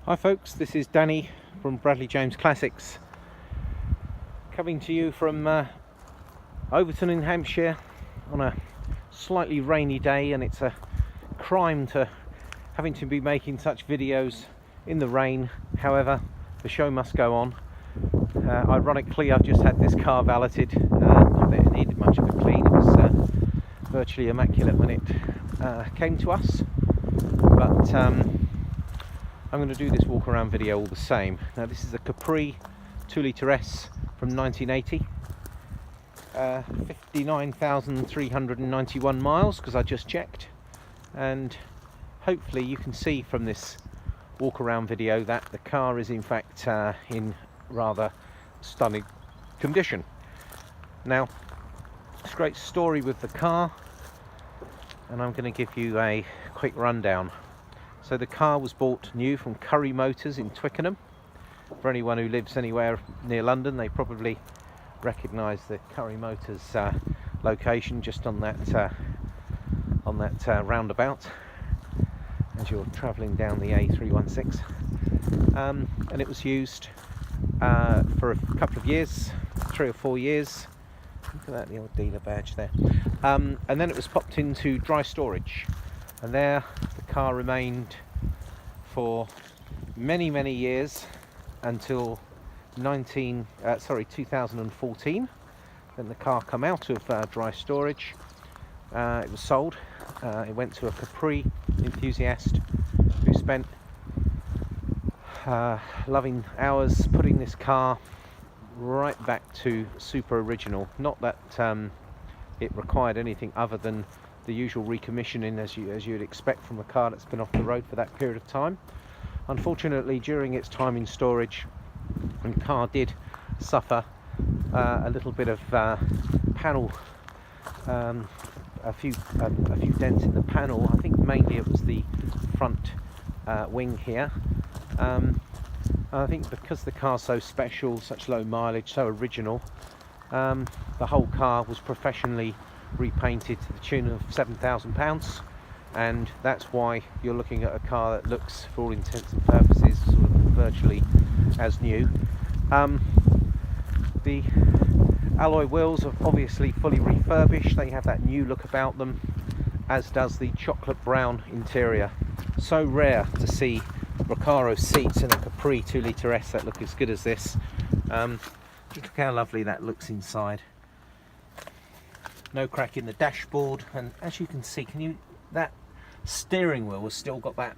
Hi folks, this is Danny from Bradley James Classics, coming to you from Overton in Hampshire on a slightly rainy day, and it's a crime to having to be making such videos in the rain. However, the show must go on. Ironically, I've just had this car valeted. Not that it needed much of a clean. It was virtually immaculate when it came to us, but I'm going to do this walk around video all the same. Now this is a Capri 2 S from 1980, 59,391 miles because I just checked, and hopefully you can see from this walk around video that the car is in fact in rather stunning condition. Now it's a great story with the car, and I'm going to give you a quick rundown. So the car was bought new from Curry Motors in Twickenham. For anyone who lives anywhere near London, they probably recognise the Curry Motors location just on that roundabout as you're travelling down the A316. And it was used for a couple of years, 3 or 4 years. Look at that, the old dealer badge there. And then it was popped into dry storage, and there the car remained for many years until 2014. Then the car come out of dry storage. It was sold. It went to a Capri enthusiast who spent loving hours putting this car right back to super original. Not that it required anything other than the usual recommissioning as you'd expect from a car that's been off the road for that period of time. Unfortunately, during its time in storage, the car did suffer a little bit of panel, a few dents in the panel. I think mainly it was the front wing here. I think because the car's so special, such low mileage, so original, the whole car was professionally repainted to the tune of £7,000, and that's why you're looking at a car that looks, for all intents and purposes, sort of virtually as new. The alloy wheels are obviously fully refurbished. They have that new look about them, as does the chocolate brown interior. So rare to see Recaro seats in a Capri 2 S that look as good as this. Just look how lovely that looks inside. No crack in the dashboard, and as you can see, that steering wheel has still got that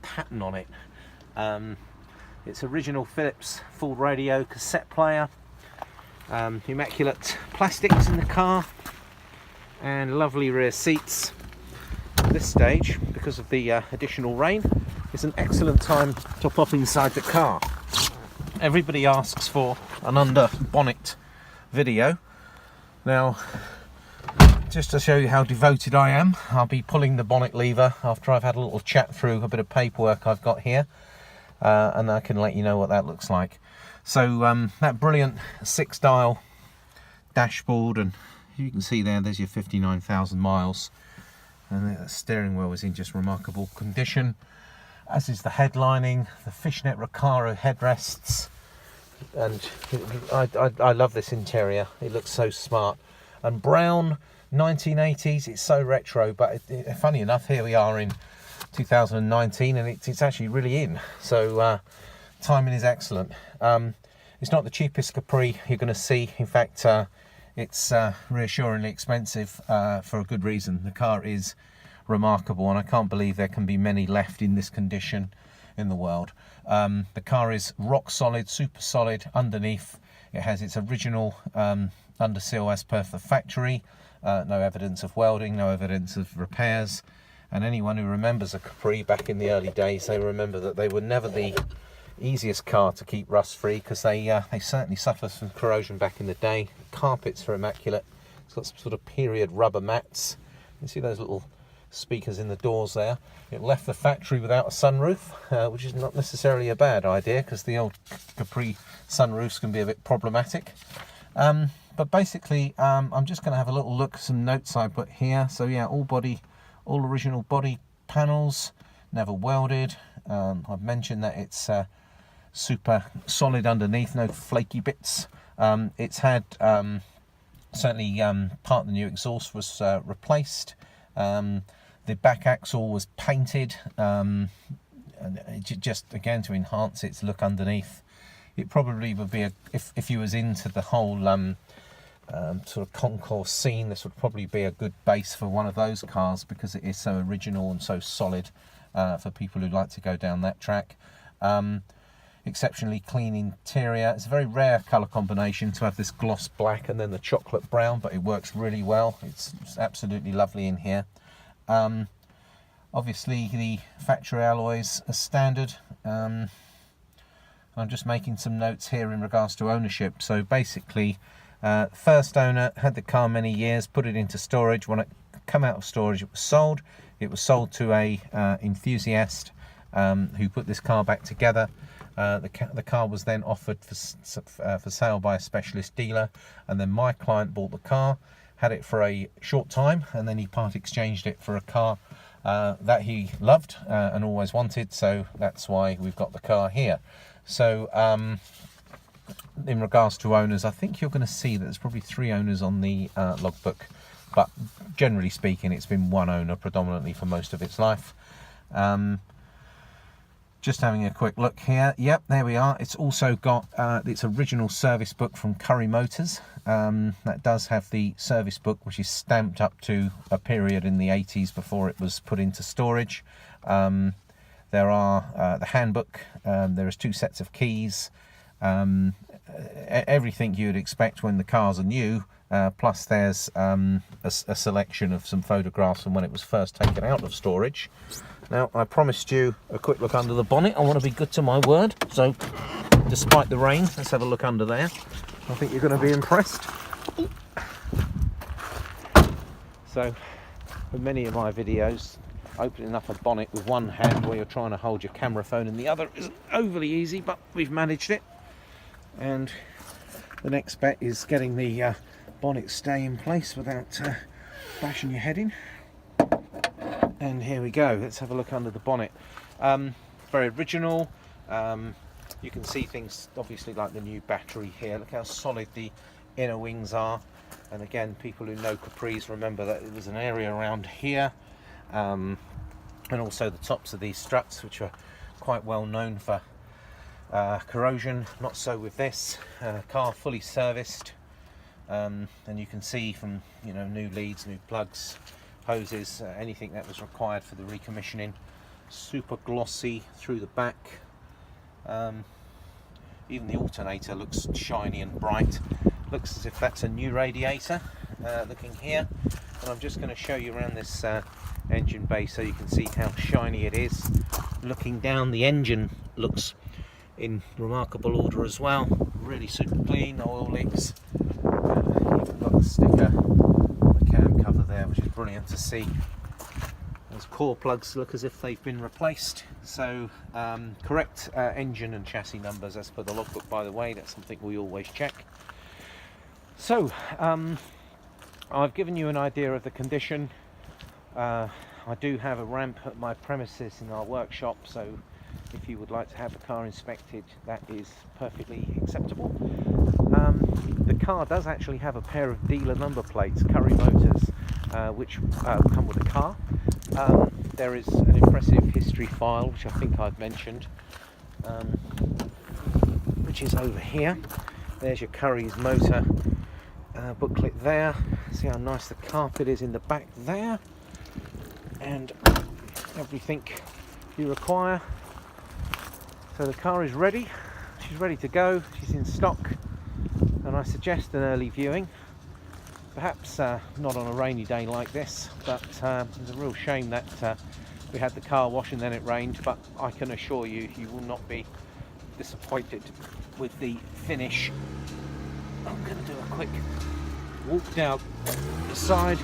pattern on it. It's original Philips full radio cassette player, immaculate plastics in the car, and lovely rear seats. At this stage, because of the additional rain, it's an excellent time to pop inside the car. Everybody asks for an under bonnet video. Now, just to show you how devoted I am, I'll be pulling the bonnet lever after I've had a little chat through a bit of paperwork I've got here, and I can let you know what that looks like. So that brilliant 6-dial dashboard, and you can see there's your 59,000 miles, and the steering wheel is in just remarkable condition, as is the headlining, the fishnet Recaro headrests, and I love this interior. It looks so smart and brown. 1980s, it's so retro, but funny enough, here we are in 2019 and it's actually really in, so timing is excellent. It's not the cheapest Capri you're going to see. In fact, it's reassuringly expensive for a good reason. The car is remarkable, and I can't believe there can be many left in this condition in the world. The car is rock solid, super solid underneath. It has its original under seal as per the factory. No evidence of welding, no evidence of repairs, and anyone who remembers a Capri back in the early days, they remember that they were never the easiest car to keep rust free, because they certainly suffered from corrosion back in the day. Carpets are immaculate. It's got some sort of period rubber mats. You see those little speakers in the doors there. It left the factory without a sunroof, which is not necessarily a bad idea, because the old Capri sunroofs can be a bit problematic. But basically, I'm just going to have a little look at some notes I put here. So yeah, all original body panels, never welded. I've mentioned that it's super solid underneath, no flaky bits. It's had certainly part of the new exhaust was replaced. The back axle was painted, and just again to enhance its look underneath. It probably would be if you was into the whole sort of concourse scene, this would probably be a good base for one of those cars, because it is so original and so solid for people who like to go down that track. Exceptionally clean interior. It's a very rare colour combination to have this gloss black and then the chocolate brown, but it works really well. It's absolutely lovely in here. Obviously the factory alloys are standard. I'm just making some notes here in regards to ownership. So basically, first owner had the car many years, put it into storage. When it came out of storage, it was sold. It was sold to a enthusiast who put this car back together. The car was then offered for sale by a specialist dealer, and then my client bought the car, had it for a short time, and then he part exchanged it for a car that he loved and always wanted. So that's why we've got the car here. So in regards to owners, I think you're going to see that there's probably 3 owners on the logbook, but generally speaking, it's been 1 owner predominantly for most of its life. Just having a quick look here. Yep, there we are. It's also got its original service book from Curry Motors. That does have the service book, which is stamped up to a period in the 80s before it was put into storage. There are the handbook. There is 2 sets of keys. Everything you would expect when the cars are new. Plus there's a selection of some photographs from when it was first taken out of storage. Now, I promised you a quick look under the bonnet. I want to be good to my word. So, despite the rain, let's have a look under there. I think you're going to be impressed. So, with many of my videos, opening up a bonnet with one hand while you're trying to hold your camera phone in the other isn't overly easy, but we've managed it. And the next bet is getting the bonnet stay in place without bashing your head in. And here we go. Let's have a look under the bonnet. Very original. You can see things obviously like the new battery here. Look how solid the inner wings are. And again, people who know Capris remember that there's an area around here, and also the tops of these struts, which are quite well known for corrosion. Not so with this car, fully serviced, and you can see from new leads, new plugs, hoses, anything that was required for the recommissioning. Super glossy through the back. Even the alternator looks shiny and bright. Looks as if that's a new radiator. Looking here, and I'm just going to show you around this engine bay so you can see how shiny it is. Looking down, the engine looks in remarkable order as well. Really super clean, no oil leaks. Even got the sticker on the cam cover there, which is brilliant to see. Those core plugs look as if they've been replaced. So correct engine and chassis numbers as per the logbook, by the way. That's something we always check. So I've given you an idea of the condition. I do have a ramp at my premises in our workshop, so if you would like to have the car inspected, that is perfectly acceptable. The car does actually have a pair of dealer number plates, Curry Motors, which come with the car. There is an impressive history file, which I think I've mentioned, which is over here. There's your Curry's motor booklet there. See how nice the carpet is in the back there, and everything you require. So the car is ready. She's ready to go. She's in stock, and I suggest an early viewing. Perhaps not on a rainy day like this, but it's a real shame that we had the car wash and then it rained, but I can assure you, you will not be disappointed with the finish. I'm going to do a quick walk down the side.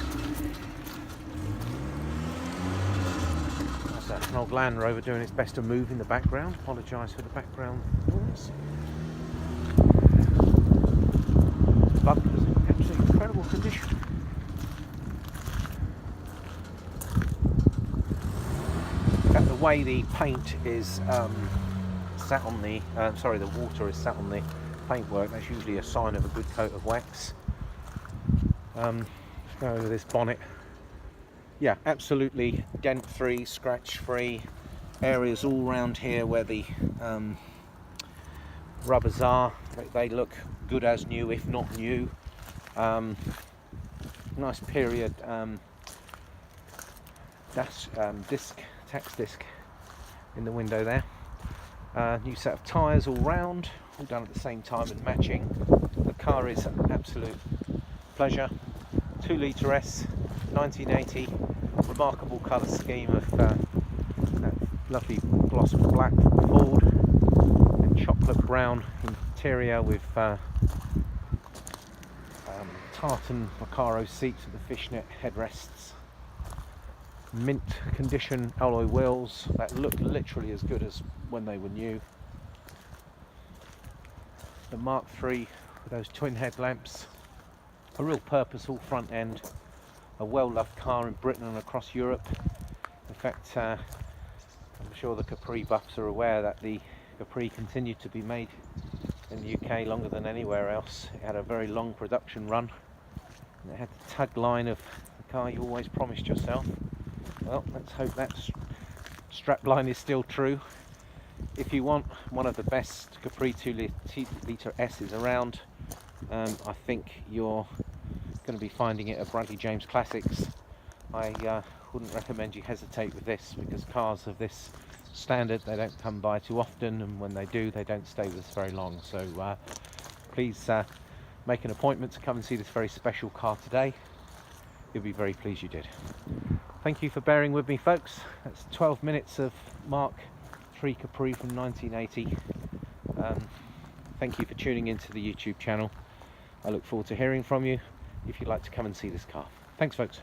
That's an old Land Rover doing its best to move in the background. Apologise for the background noise. Bumpers in absolutely incredible condition. At the way the paint is sat on the, sorry, the water is sat on the paintwork, that's usually a sign of a good coat of wax. Let's go over this bonnet. Yeah, absolutely dent-free, scratch-free. Areas all around here where the rubbers are, they look good as new, if not new. Nice period tax disc in the window there. New set of tyres all round, all done at the same time and matching. The car is an absolute pleasure. 2 litre S, 1980, remarkable colour scheme of that lovely gloss black Ford and chocolate brown interior with tartan Vaccaro seats with the fishnet headrests, mint condition alloy wheels that look literally as good as when they were new. The Mk3 with those twin headlamps, a real purposeful front end, a well-loved car in Britain and across Europe. In fact, I'm sure the Capri buffs are aware that the Capri continued to be made in the UK longer than anywhere else. It had a very long production run, and it had the tagline of the car you always promised yourself. Well, let's hope that strapline is still true. If you want one of the best Capri 2 litre S's around, I think you're going to be finding it at Bradley James Classics. I wouldn't recommend you hesitate with this, because cars of this standard, they don't come by too often, and when they do, they don't stay with us very long. So please make an appointment to come and see this very special car today. You'll be very pleased you did. Thank you for bearing with me, folks. That's 12 minutes of Mk3 Capri from 1980. Thank you for tuning into the YouTube channel. I look forward to hearing from you if you'd like to come and see this car. Thanks, folks.